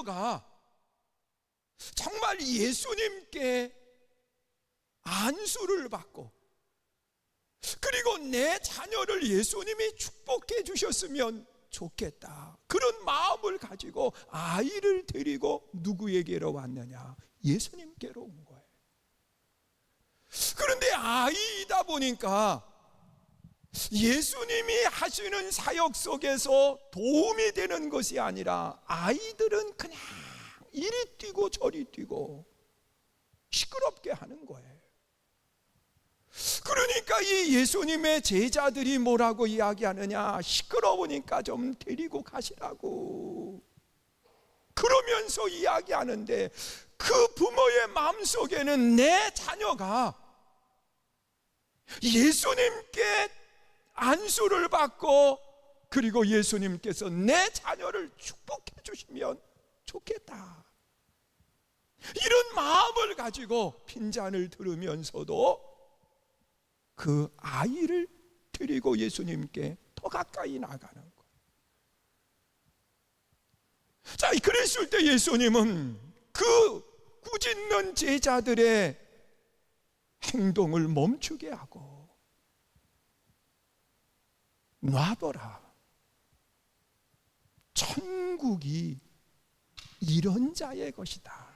자녀가 정말 예수님께 안수를 받고, 그리고 내 자녀를 예수님이 축복해 주셨으면 좋겠다, 그런 마음을 가지고 아이를 데리고 누구에게로 왔느냐? 예수님께로 온 거예요. 그런데 아이이다 보니까 예수님이 하시는 사역 속에서 도움이 되는 것이 아니라 아이들은 그냥 이리 뛰고 저리 뛰고 시끄럽게 하는 거예요. 그러니까 이 예수님의 제자들이 뭐라고 이야기하느냐? 시끄러우니까 좀 데리고 가시라고 그러면서 이야기하는데, 그 부모의 마음속에는 내 자녀가 예수님께 안수를 받고, 그리고 예수님께서 내 자녀를 축복해 주시면 좋겠다, 이런 마음을 가지고 핀잔을 들으면서도 그 아이를 데리고 예수님께 더 가까이 나가는 거예요. 자, 그랬을 때 예수님은 그 꾸짖는 제자들의 행동을 멈추게 하고, 놔둬라, 천국이 이런 자의 것이다.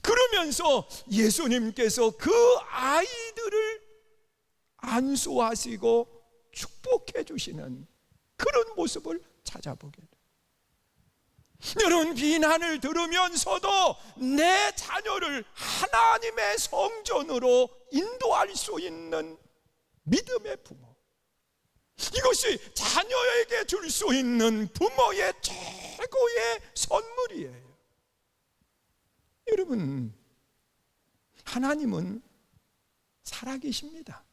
그러면서 예수님께서 그 아이들을 안수하시고 축복해 주시는 그런 모습을 찾아보게 돼요. 여러분, 비난을 들으면서도 내 자녀를 하나님의 성전으로 인도할 수 있는 믿음의 부모, 이것이 자녀에게 줄 수 있는 부모의 최고의 선물이에요. 여러분, 하나님은 살아계십니다.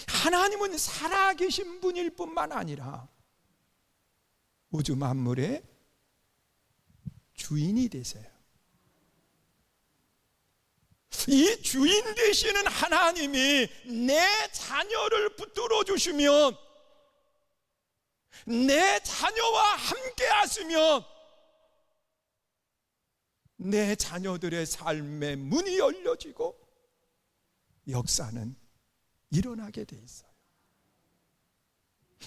하나님은 살아계신 분일 뿐만 아니라 우주 만물의 주인이 되세요. 이 주인 되시는 하나님이 내 자녀를 붙들어 주시면, 내 자녀와 함께 하시면 내 자녀들의 삶의 문이 열려지고 역사는 일어나게 돼 있어요.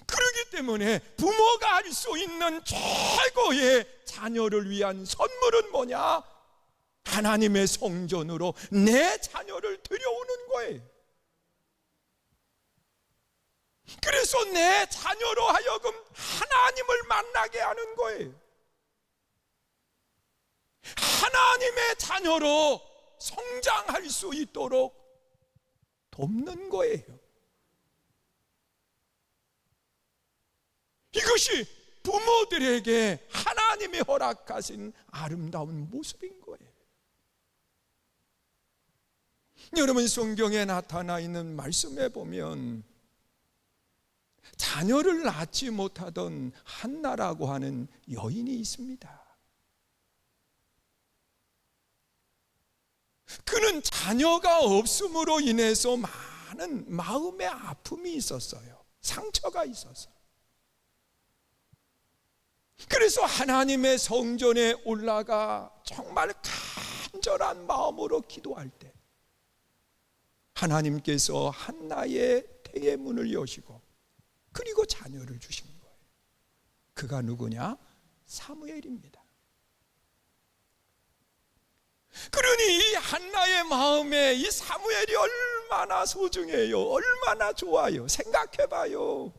그렇기 때문에 부모가 할 수 있는 최고의 자녀를 위한 선물은 뭐냐? 하나님의 성전으로 내 자녀를 들여오는 거예요. 그래서 내 자녀로 하여금 하나님을 만나게 하는 거예요. 하나님의 자녀로 성장할 수 있도록 돕는 거예요. 이것이 부모들에게 하나님이 허락하신 아름다운 모습인 거예요. 여러분, 성경에 나타나 있는 말씀에 보면 자녀를 낳지 못하던 한나라고 하는 여인이 있습니다. 그는 자녀가 없음으로 인해서 많은 마음의 아픔이 있었어요. 상처가 있었어요. 그래서 하나님의 성전에 올라가 정말 간절한 마음으로 기도할 때 하나님께서 한나의 태의 문을 여시고 그리고 자녀를 주신 거예요. 그가 누구냐? 사무엘입니다. 그러니 이 한나의 마음에 이 사무엘이 얼마나 소중해요. 얼마나 좋아요. 생각해봐요.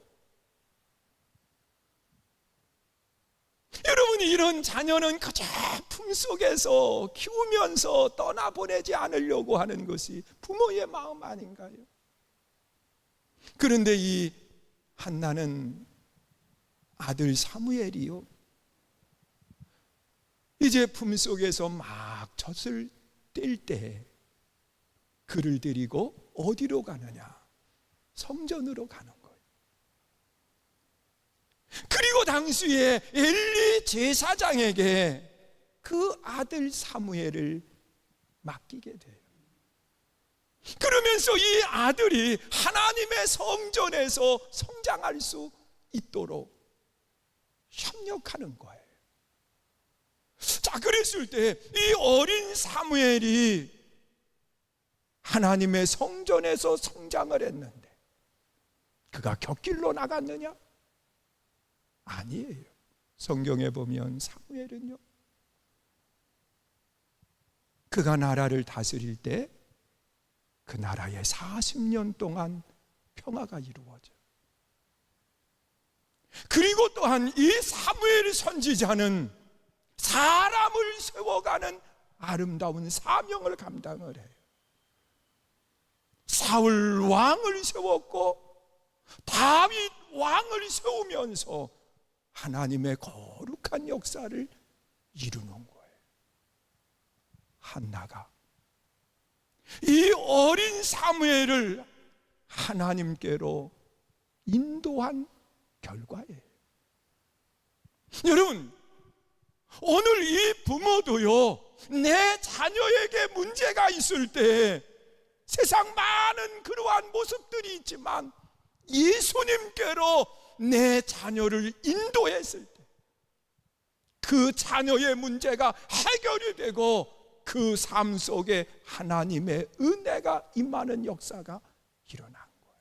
여러분이 이런 자녀는 그저 품속에서 키우면서 떠나보내지 않으려고 하는 것이 부모의 마음 아닌가요? 그런데 이 한나는 아들 사무엘이요, 이제 품속에서 막 젖을 뗄 때 그를 데리고 어디로 가느냐? 성전으로 가는 거예요. 그리고 당시에 엘리 제사장에게 그 아들 사무엘을 맡기게 돼요. 그러면서 이 아들이 하나님의 성전에서 성장할 수 있도록 협력하는 거예요. 자, 그랬을 때 이 어린 사무엘이 하나님의 성전에서 성장을 했는데 그가 곁길로 나갔느냐? 아니에요. 성경에 보면 사무엘은요, 그가 나라를 다스릴 때 그 나라에 40년 동안 평화가 이루어져요. 그리고 또한 이 사무엘 선지자는 사람을 세워가는 아름다운 사명을 감당을 해요. 사울 왕을 세웠고 다윗 왕을 세우면서 하나님의 거룩한 역사를 이루는 거예요. 한나가 이 어린 사무엘을 하나님께로 인도한 결과예요. 여러분, 오늘 이 부모도요, 내 자녀에게 문제가 있을 때 세상 많은 그러한 모습들이 있지만 예수님께로 내 자녀를 인도했을 때 그 자녀의 문제가 해결이 되고 그 삶 속에 하나님의 은혜가 임하는 역사가 일어난 거예요.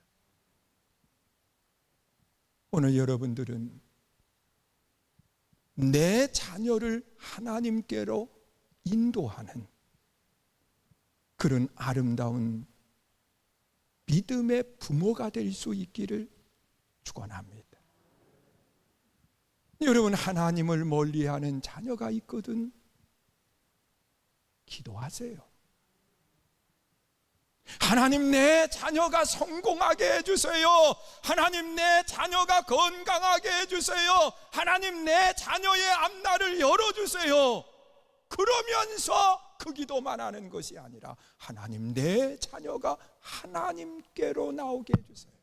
오늘 여러분들은 내 자녀를 하나님께로 인도하는 그런 아름다운 믿음의 부모가 될 수 있기를 축원합니다. 여러분, 하나님을 멀리하는 자녀가 있거든 기도하세요. 하나님, 내 자녀가 성공하게 해주세요. 하나님, 내 자녀가 건강하게 해주세요. 하나님, 내 자녀의 앞날을 열어주세요. 그러면서 그 기도만 하는 것이 아니라 하나님, 내 자녀가 하나님께로 나오게 해주세요.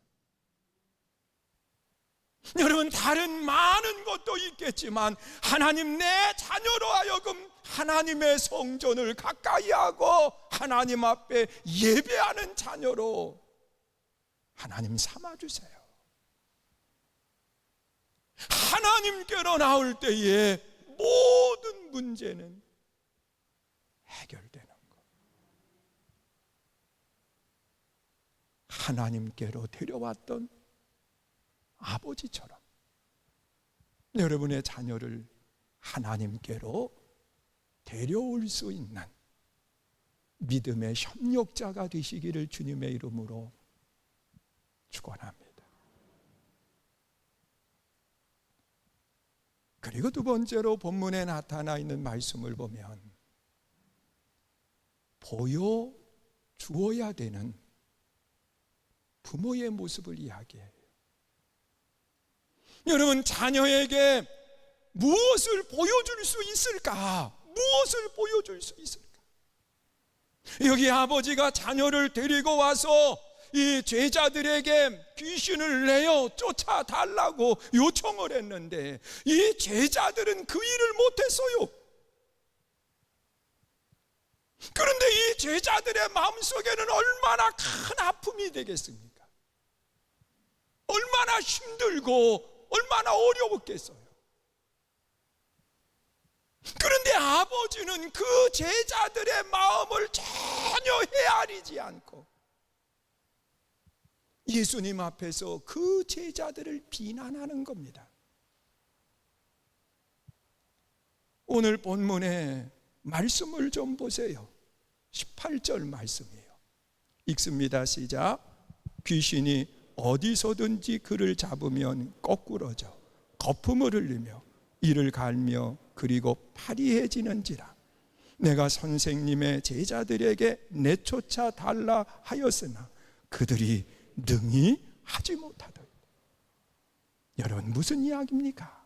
여러분, 다른 많은 것도 있겠지만 하나님, 내 자녀로 하여금 하나님의 성전을 가까이 하고 하나님 앞에 예배하는 자녀로 하나님 삼아주세요. 하나님께로 나올 때에 모든 문제는 해결되는 것. 하나님께로 데려왔던 아버지처럼 여러분의 자녀를 하나님께로 데려올 수 있는 믿음의 협력자가 되시기를 주님의 이름으로 축원합니다. 그리고 두 번째로 본문에 나타나 있는 말씀을 보면 보여주어야 되는 부모의 모습을 이야기해요. 여러분, 자녀에게 무엇을 보여줄 수 있을까? 무엇을 보여줄 수 있을까? 여기 아버지가 자녀를 데리고 와서 이 제자들에게 귀신을 내어 쫓아달라고 요청을 했는데 이 제자들은 그 일을 못했어요. 그런데 이 제자들의 마음속에는 얼마나 큰 아픔이 되겠습니까? 얼마나 힘들고 얼마나 어려웠겠어요. 그런데 아버지는 그 제자들의 마음을 전혀 헤아리지 않고 예수님 앞에서 그 제자들을 비난하는 겁니다. 오늘 본문의 말씀을 좀 보세요. 18절 말씀이에요. 읽습니다. 시작. 귀신이 어디서든지 그를 잡으면 거꾸러져 거품을 흘리며 이를 갈며 그리고 파리해지는지라. 내가 선생님의 제자들에게 내쫓아 달라 하였으나 그들이 능히 하지 못하더라. 여러분, 무슨 이야기입니까?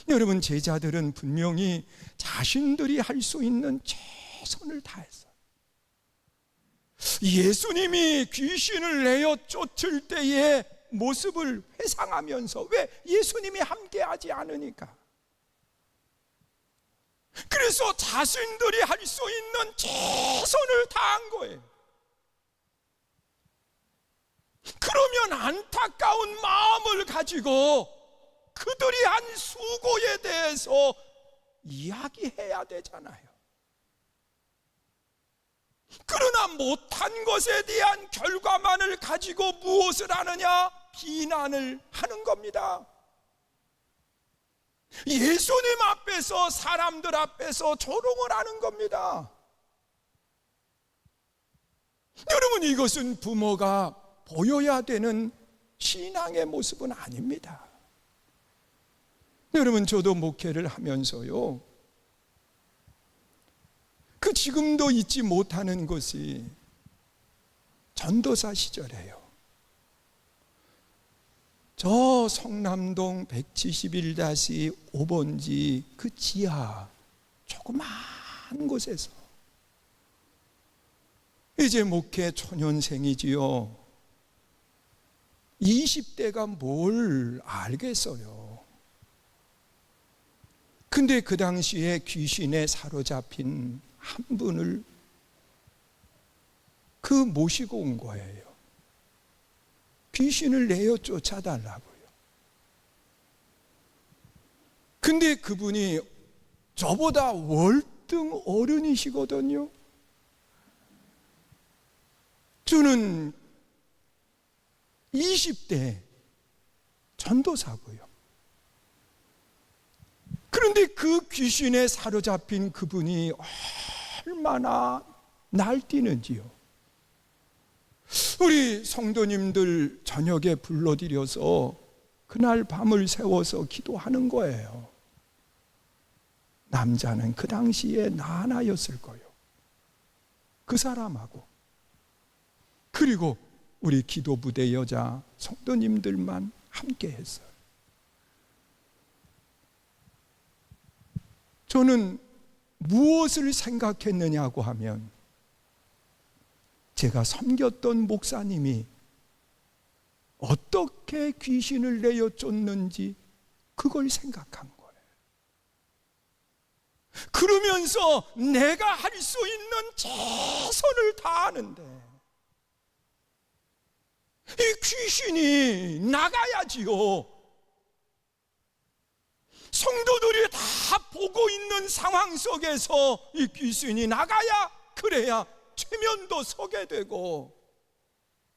여러분, 제자들은 분명히 자신들이 할 수 있는 최선을 다했어요. 예수님이 귀신을 내어 쫓을 때의 모습을 회상하면서 왜 예수님이 함께하지 않으니까? 그래서 자신들이 할 수 있는 최선을 다한 거예요. 그러면 안타까운 마음을 가지고 그들이 한 수고에 대해서 이야기해야 되잖아요. 그러나 못한 것에 대한 결과만을 가지고 무엇을 하느냐? 비난을 하는 겁니다. 예수님 앞에서, 사람들 앞에서 조롱을 하는 겁니다. 여러분, 이것은 부모가 보여야 되는 신앙의 모습은 아닙니다. 여러분, 저도 목회를 하면서요, 그 지금도 잊지 못하는 것이 전도사 시절이에요. 저 성남동 171-5번지 그 지하 조그만 곳에서, 이제 목회 초년생이지요. 20대가 뭘 알겠어요. 근데 그 당시에 귀신에 사로잡힌 한 분을 모시고 온 거예요. 귀신을 내어 쫓아달라고요. 근데 그분이 저보다 월등 어른이시거든요. 저는 20대 전도사고요. 그런데 그 귀신에 사로잡힌 그분이 얼마나 날뛰는지요. 우리 성도님들 저녁에 불러들여서 그날 밤을 새워서 기도하는 거예요. 남자는 그 당시에 나 하나였을 거예요. 그 사람하고. 그리고 우리 기도부대 여자 성도님들만 함께 했어요. 저는 무엇을 생각했느냐고 하면, 제가 섬겼던 목사님이 어떻게 귀신을 내어 쫓는지 그걸 생각한 거예요. 그러면서 내가 할 수 있는 최선을 다하는데 이 귀신이 나가야지요. 성도들이 다 보고 있는 상황 속에서 이 귀신이 나가야, 그래야 최면도 서게 되고,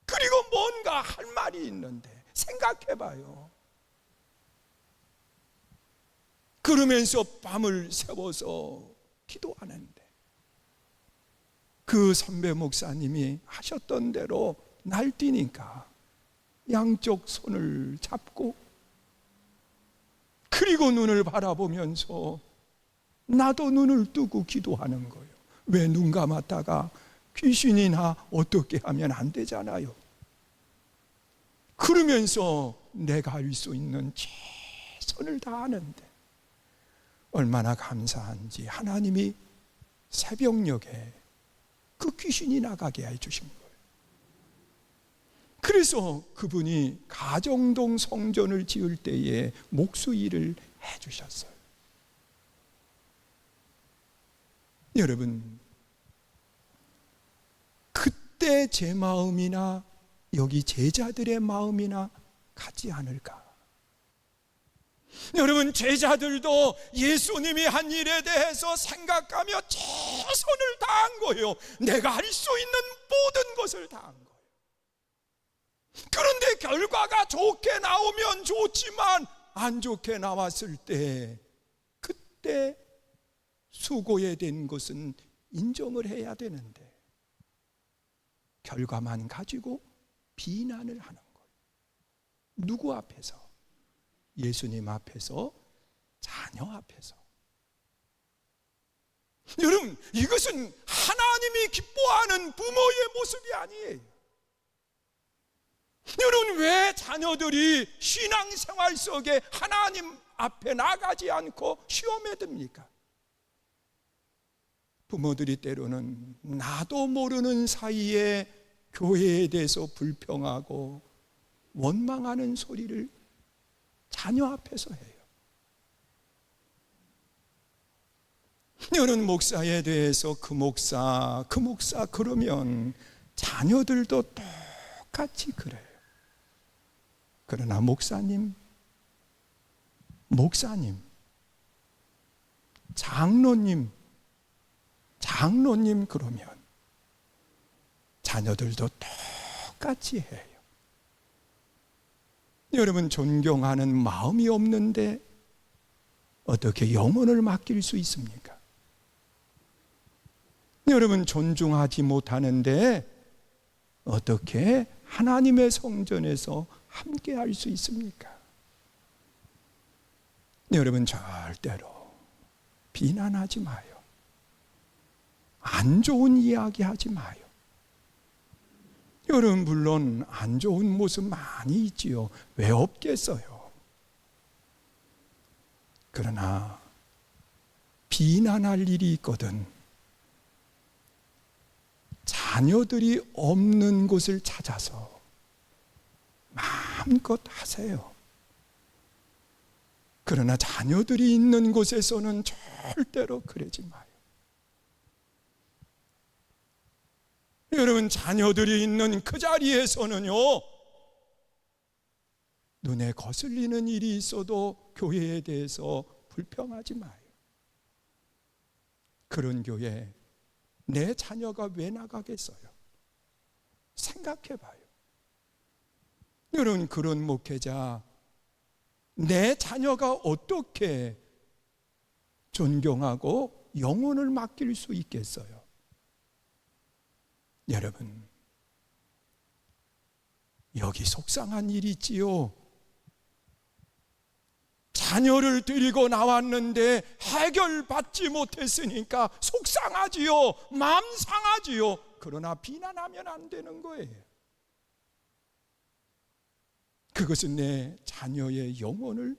그리고 뭔가 할 말이 있는데, 생각해봐요. 그러면서 밤을 새워서 기도하는데, 그 선배 목사님이 하셨던 대로 날뛰니까 양쪽 손을 잡고, 그리고 눈을 바라보면서 나도 눈을 뜨고 기도하는 거예요. 왜 눈 감았다가 귀신이나 어떻게 하면 안 되잖아요. 그러면서 내가 할 수 있는 최선을 다하는데, 얼마나 감사한지 하나님이 새벽녘에 그 귀신이 나가게 해주신 거예요. 그래서 그분이 가정동 성전을 지을 때에 목수일을 해주셨어요. 여러분, 그때 제 마음이나 여기 제자들의 마음이나 같지 않을까? 여러분, 제자들도 예수님이 한 일에 대해서 생각하며 최선을 다한 거예요. 내가 할 수 있는 모든 것을 다한 거예요. 그런데 결과가 좋게 나오면 좋지만 안 좋게 나왔을 때, 그때 수고에 된 것은 인정을 해야 되는데 결과만 가지고 비난을 하는 거예요. 누구 앞에서? 예수님 앞에서, 자녀 앞에서. 여러분, 이것은 하나님이 기뻐하는 부모의 모습이 아니에요. 여러분, 왜 자녀들이 신앙생활 속에 하나님 앞에 나가지 않고 시험에 듭니까? 부모들이 때로는 나도 모르는 사이에 교회에 대해서 불평하고 원망하는 소리를 자녀 앞에서 해요. 여러분, 목사에 대해서 그 목사 그러면 자녀들도 똑같이 그래요. 그러나 목사님, 목사님, 장로님 그러면 자녀들도 똑같이 해요. 여러분, 존경하는 마음이 없는데 어떻게 영혼을 맡길 수 있습니까? 여러분, 존중하지 못하는데 어떻게 하나님의 성전에서 함께 할 수 있습니까? 여러분, 절대로 비난하지 마요. 안 좋은 이야기 하지 마요. 여러분, 물론 안 좋은 모습 많이 있지요. 왜 없겠어요? 그러나 비난할 일이 있거든 자녀들이 없는 곳을 찾아서 마음껏 하세요. 그러나 자녀들이 있는 곳에서는 절대로 그러지 마요. 여러분, 자녀들이 있는 그 자리에서는요, 눈에 거슬리는 일이 있어도 교회에 대해서 불평하지 마요. 그런 교회 내 자녀가 왜 나가겠어요? 생각해 봐요. 여러분, 그런 목회자 내 자녀가 어떻게 존경하고 영혼을 맡길 수 있겠어요? 여러분, 여기 속상한 일이 있지요. 자녀를 데리고 나왔는데 해결받지 못했으니까 속상하지요. 마음 상하지요. 그러나 비난하면 안 되는 거예요. 그것은 내 자녀의 영혼을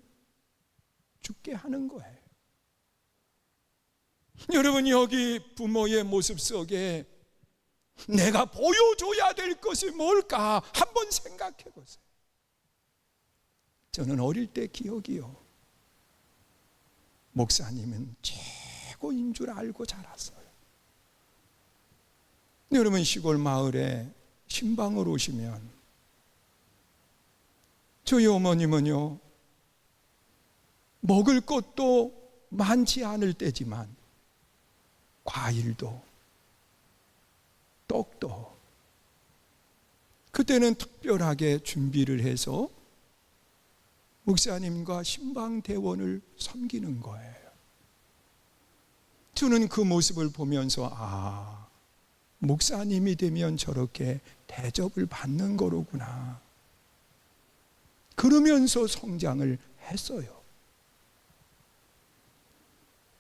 죽게 하는 거예요. 여러분, 여기 부모의 모습 속에 내가 보여줘야 될 것이 뭘까 한번 생각해 보세요. 저는 어릴 때 기억이요, 목사님은 최고인 줄 알고 자랐어요. 여러분, 시골 마을에 신방을 오시면 저희 어머님은요, 먹을 것도 많지 않을 때지만 과일도 떡도 그때는 특별하게 준비를 해서 목사님과 신방대원을 섬기는 거예요. 저는 그 모습을 보면서 목사님이 되면 저렇게 대접을 받는 거로구나, 그러면서 성장을 했어요.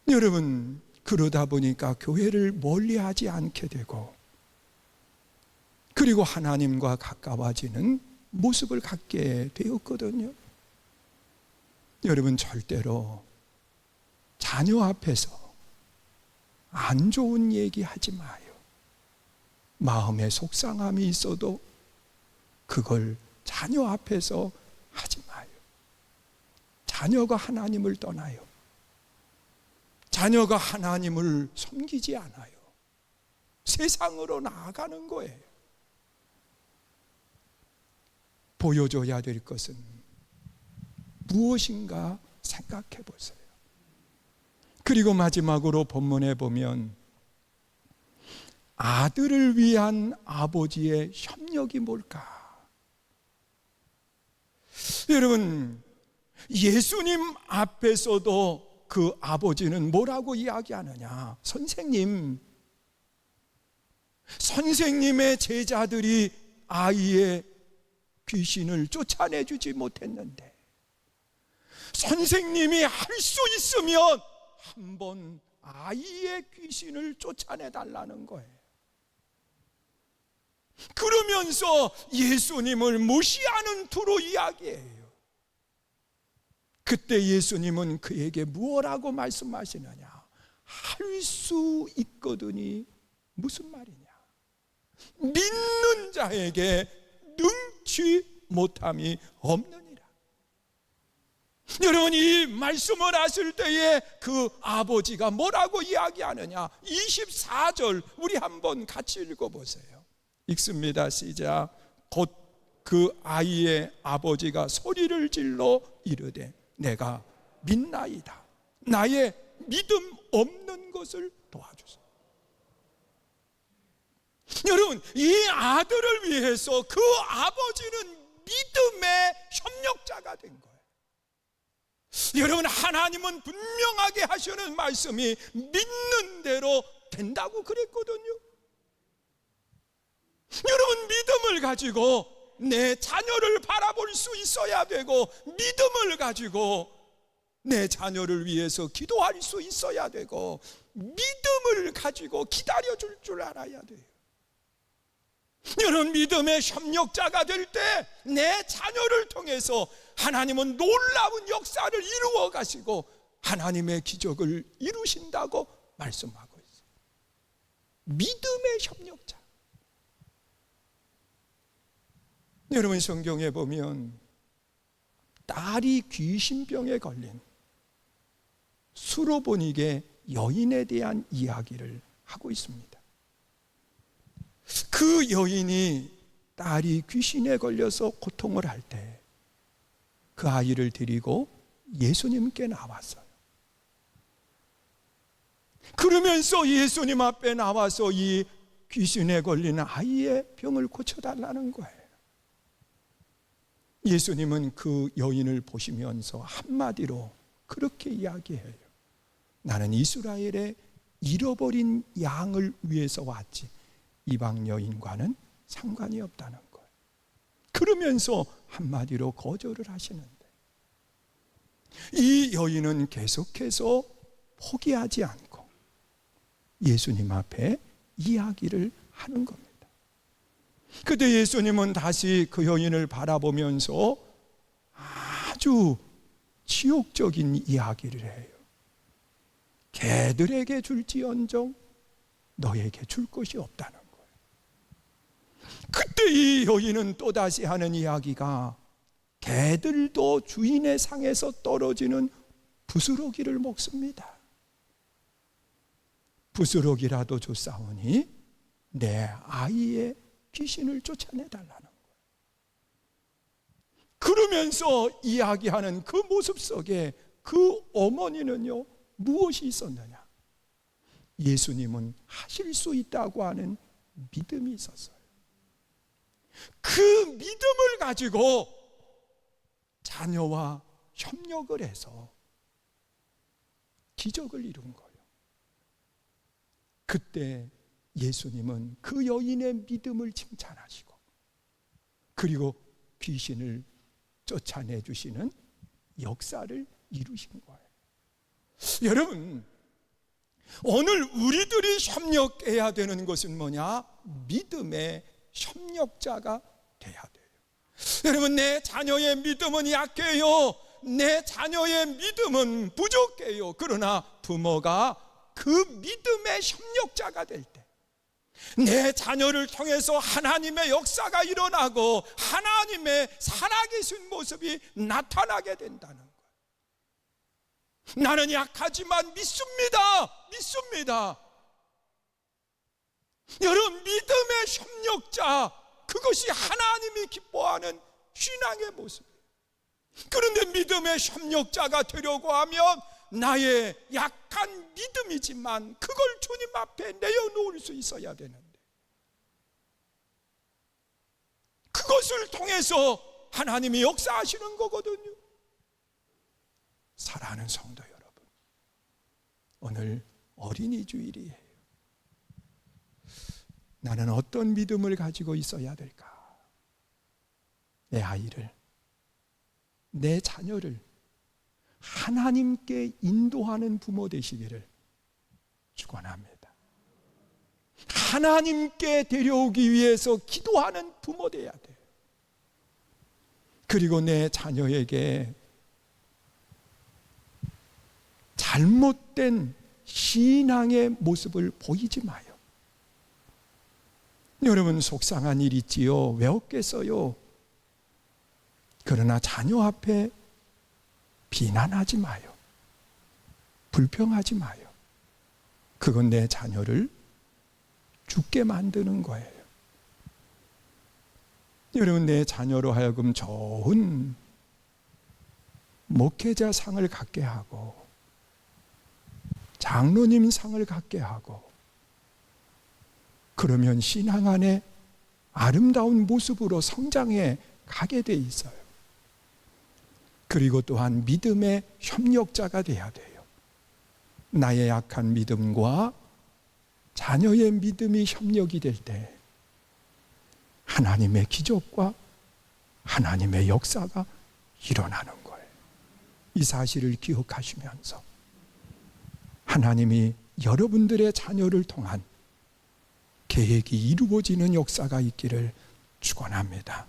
여러분, 그러다 보니까 교회를 멀리하지 않게 되고, 그리고 하나님과 가까워지는 모습을 갖게 되었거든요. 여러분, 절대로 자녀 앞에서 안 좋은 얘기 하지 마요. 마음에 속상함이 있어도 그걸 자녀 앞에서 하지 마요. 자녀가 하나님을 떠나요. 자녀가 하나님을 섬기지 않아요. 세상으로 나아가는 거예요. 보여줘야 될 것은 무엇인가 생각해 보세요. 그리고 마지막으로 본문에 보면 아들을 위한 아버지의 협력이 뭘까? 여러분, 예수님 앞에서도 그 아버지는 뭐라고 이야기하느냐? 선생님의 제자들이 아이의 귀신을 쫓아내주지 못했는데 선생님이 할 수 있으면 한번 아이의 귀신을 쫓아내달라는 거예요. 그러면서 예수님을 무시하는 투로 이야기해요. 그때 예수님은 그에게 무엇라고 말씀하시느냐? 할 수 있거든이 무슨 말이냐? 믿는 자에게 능치 못함이 없느니라. 여러분, 이 말씀을 하실 때에 그 아버지가 뭐라고 이야기하느냐? 24절 우리 한번 같이 읽어보세요. 읽습니다. 시작. 곧 그 아이의 아버지가 소리를 질러 이르되 내가 믿나이다. 나의 믿음 없는 것을 도와주소서. 여러분, 이 아들을 위해서 그 아버지는 믿음의 협력자가 된 거예요. 여러분, 하나님은 분명하게 하시는 말씀이 믿는 대로 된다고 그랬거든요. 여러분, 믿음을 가지고 내 자녀를 바라볼 수 있어야 되고, 믿음을 가지고 내 자녀를 위해서 기도할 수 있어야 되고, 믿음을 가지고 기다려줄 줄 알아야 돼요. 여러분, 믿음의 협력자가 될 때 내 자녀를 통해서 하나님은 놀라운 역사를 이루어 가시고 하나님의 기적을 이루신다고 말씀하고 있어요. 믿음의 협력자. 여러분, 성경에 보면 딸이 귀신병에 걸린 수로보닉의 여인에 대한 이야기를 하고 있습니다. 그 여인이 딸이 귀신에 걸려서 고통을 할 때 그 아이를 데리고 예수님께 나왔어요. 그러면서 예수님 앞에 나와서 이 귀신에 걸린 아이의 병을 고쳐달라는 거예요. 예수님은 그 여인을 보시면서 한마디로 그렇게 이야기해요. 나는 이스라엘의 잃어버린 양을 위해서 왔지 이방 여인과는 상관이 없다는 거예요. 그러면서 한마디로 거절을 하시는데, 이 여인은 계속해서 포기하지 않고 예수님 앞에 이야기를 하는 겁니다. 그때 예수님은 다시 그 여인을 바라보면서 아주 치욕적인 이야기를 해요. 개들에게 줄지언정 너에게 줄 것이 없다는 거예요. 그때 이 여인은 또다시 하는 이야기가, 개들도 주인의 상에서 떨어지는 부스러기를 먹습니다. 부스러기라도 좋사오니 내 아이의 귀신을 쫓아내달라는 거예요. 그러면서 이야기하는 그 모습 속에 그 어머니는요, 무엇이 있었느냐? 예수님은 하실 수 있다고 하는 믿음이 있었어요. 그 믿음을 가지고 자녀와 협력을 해서 기적을 이룬 거예요. 그때 예수님은 그 여인의 믿음을 칭찬하시고, 그리고 귀신을 쫓아내 주시는 역사를 이루신 거예요. 여러분, 오늘 우리들이 협력해야 되는 것은 뭐냐? 믿음의 협력자가 돼야 돼요. 여러분, 내 자녀의 믿음은 약해요. 내 자녀의 믿음은 부족해요. 그러나 부모가 그 믿음의 협력자가 될 때, 내 자녀를 통해서 하나님의 역사가 일어나고 하나님의 살아계신 모습이 나타나게 된다는 거예요. 나는 약하지만 믿습니다. 여러분, 믿음의 협력자, 그것이 하나님이 기뻐하는 신앙의 모습이에요. 그런데 믿음의 협력자가 되려고 하면 나의 약한 믿음이지만 그걸 주님 앞에 내어놓을 수 있어야 되는데, 그것을 통해서 하나님이 역사하시는 거거든요. 사랑하는 성도 여러분, 오늘 어린이 주일이에요. 나는 어떤 믿음을 가지고 있어야 될까? 내 아이를, 내 자녀를 하나님께 인도하는 부모 되시기를 축원합니다. 하나님께 데려오기 위해서 기도하는 부모 되어야 돼요. 그리고 내 자녀에게 잘못된 신앙의 모습을 보이지 마요. 여러분, 속상한 일 있지요. 왜 없겠어요? 그러나 자녀 앞에 비난하지 마요. 불평하지 마요. 그건 내 자녀를 죽게 만드는 거예요. 여러분, 내 자녀로 하여금 좋은 목회자 상을 갖게 하고 장로님 상을 갖게 하고, 그러면 신앙 안에 아름다운 모습으로 성장해 가게 돼 있어요. 그리고 또한 믿음의 협력자가 돼야 돼요. 나의 약한 믿음과 자녀의 믿음이 협력이 될 때 하나님의 기적과 하나님의 역사가 일어나는 거예요. 이 사실을 기억하시면서 하나님이 여러분들의 자녀를 통한 계획이 이루어지는 역사가 있기를 축원합니다.